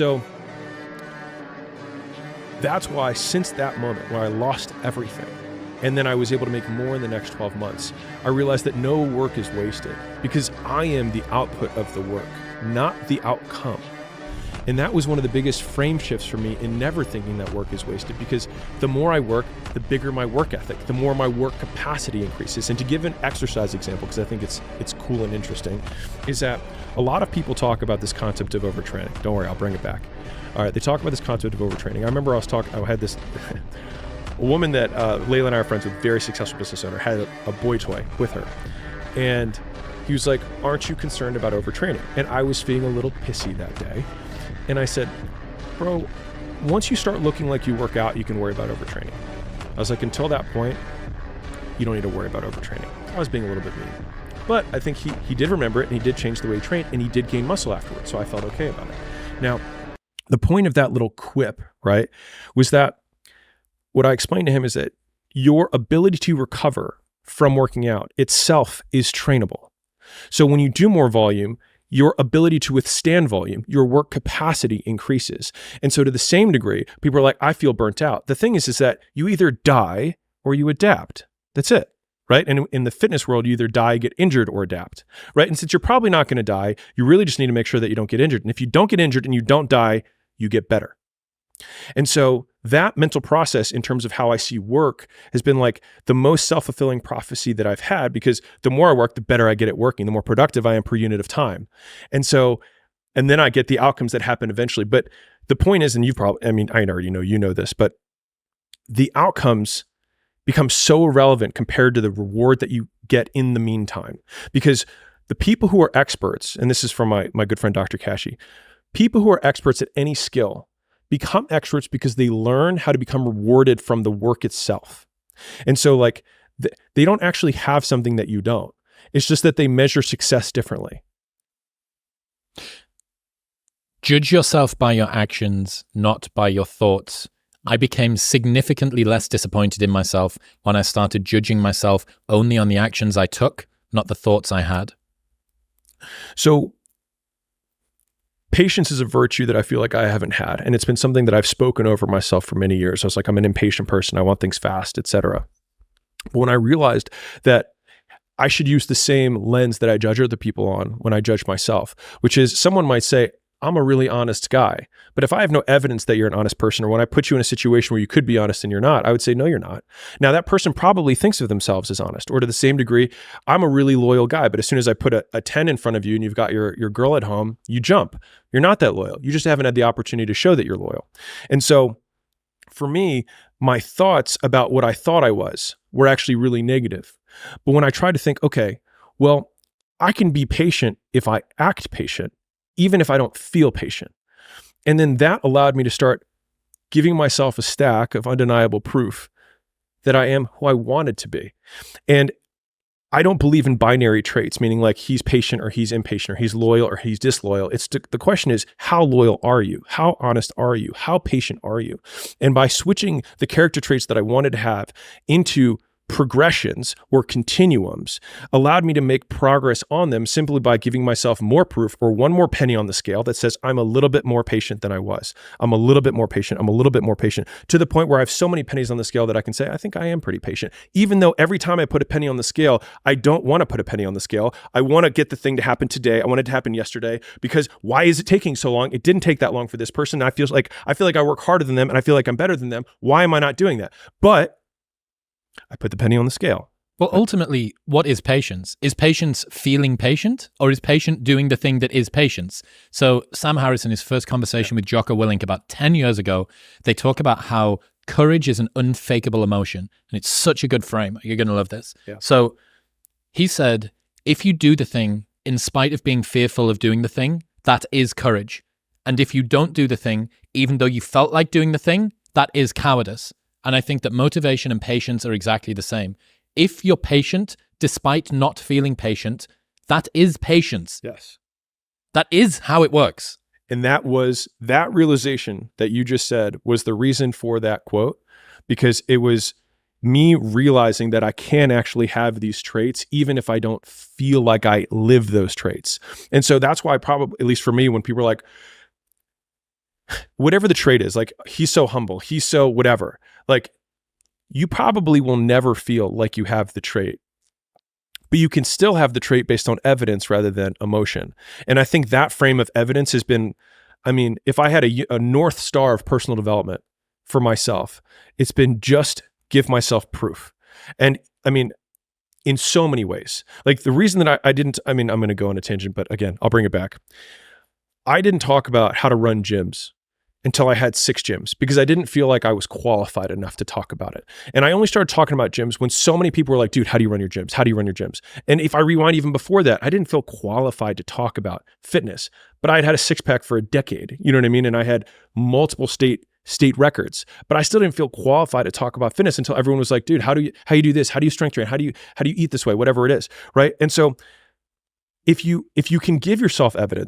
So that's why since that moment where I lost everything, and then I was able to make more in the next 12 months, I realized that no work is wasted because I am the output of the work, not the outcome. And that was one of the biggest frame shifts for me in never thinking that work is wasted, because the more I work, the bigger my work ethic, the more my work capacity increases. And to give an exercise example, because I think it's cool and interesting, is that a lot of people talk about this concept of overtraining. Don't worry, I'll bring it back. All right, they talk about this concept of overtraining. I remember I had this a woman that Layla and I are friends with, very successful business owner, had a boy toy with her. And he was like, aren't you concerned about overtraining? And I was feeling a little pissy that day. And I said, bro, once you start looking like you work out, you can worry about overtraining. I was like, until that point, you don't need to worry about overtraining. I was being a little bit mean. But I think he did remember it, and he did change the way he trained, and he did gain muscle afterwards. So I felt okay about it. Now, the point of that little quip, right, was that what I explained to him is that your ability to recover from working out itself is trainable. So when you do more volume, your ability to withstand volume, your work capacity increases. And so to the same degree, people are like, I feel burnt out. The thing is that you either die or you adapt. That's it, right? And in the fitness world, you either die, get injured, or adapt, right? And since you're probably not going to die, you really just need to make sure that you don't get injured. And if you don't get injured and you don't die, you get better. And so that mental process in terms of how I see work has been like the most self-fulfilling prophecy that I've had, because the more I work, the better I get at working, the more productive I am per unit of time. And then I get the outcomes that happen eventually. But the point is, and I already know, you know this, but the outcomes become so irrelevant compared to the reward that you get in the meantime. Because the people who are experts, and this is from my good friend, Dr. Kashi, people who are experts at any skill become experts because they learn how to become rewarded from the work itself. And so like they don't actually have something that you don't. It's just that they measure success differently. Judge yourself by your actions, not by your thoughts. I became significantly less disappointed in myself when I started judging myself only on the actions I took, not the thoughts I had. So patience is a virtue that I feel like I haven't had. And it's been something that I've spoken over myself for many years. I was like, I'm an impatient person. I want things fast, etc. But when I realized that I should use the same lens that I judge other people on when I judge myself, which is someone might say, I'm a really honest guy. But if I have no evidence that you're an honest person, or when I put you in a situation where you could be honest and you're not, I would say, no, you're not. Now that person probably thinks of themselves as honest, or to the same degree, I'm a really loyal guy. But as soon as I put a 10 in front of you and you've got your girl at home, you jump. You're not that loyal. You just haven't had the opportunity to show that you're loyal. And so for me, my thoughts about what I thought I was were actually really negative. But when I tried to think, okay, well, I can be patient if I act patient, even if I don't feel patient. And then that allowed me to start giving myself a stack of undeniable proof that I am who I wanted to be. And I don't believe in binary traits, meaning like he's patient or he's impatient, or he's loyal or he's disloyal. The question is, how loyal are you? How honest are you? How patient are you? And by switching the character traits that I wanted to have into progressions or continuums, allowed me to make progress on them simply by giving myself more proof, or one more penny on the scale that says I'm a little bit more patient than I was. I'm a little bit more patient. I'm a little bit more patient, to the point where I have so many pennies on the scale that I can say, I think I am pretty patient. Even though every time I put a penny on the scale, I don't want to put a penny on the scale. I want to get the thing to happen today. I want it to happen yesterday, because why is it taking so long? It didn't take that long for this person. I feel like I work harder than them, and I feel like I'm better than them. Why am I not doing that? But I put the penny on the scale. Well, ultimately, what is patience? Is patience feeling patient, or is patient doing the thing that is patience? So Sam Harris, in his first conversation with Jocko Willink about 10 years ago, they talk about how courage is an unfakeable emotion. And it's such a good frame. You're going to love this. Yeah. So he said, if you do the thing in spite of being fearful of doing the thing, that is courage. And if you don't do the thing, even though you felt like doing the thing, that is cowardice. And I think that motivation and patience are exactly the same. If you're patient, despite not feeling patient, that is patience. Yes. That is how it works. And that realization that you just said was the reason for that quote, because it was me realizing that I can actually have these traits, even if I don't feel like I live those traits. And so that's why, probably, at least for me, when people are like, whatever the trait is, like he's so humble, he's so whatever, like you probably will never feel like you have the trait, but you can still have the trait based on evidence rather than emotion. And I think that frame of evidence has been, I mean, if I had a North Star of personal development for myself, it's been just give myself proof. And I mean, in so many ways, like the reason that I didn't, I mean, I'm going to go on a tangent, but again, I'll bring it back. I didn't talk about how to run gyms until I had 6 gyms because I didn't feel like I was qualified enough to talk about it. And I only started talking about gyms when so many people were like, dude, how do you run your gyms? How do you run your gyms? And if I rewind even before that, I didn't feel qualified to talk about fitness, but I had had a 6-pack for a decade, you know what I mean? And I had multiple state records, but I still didn't feel qualified to talk about fitness until everyone was like, dude, how do you do this? How do you strength train? How do you eat this way? Whatever it is, right? And so if you can give yourself evidence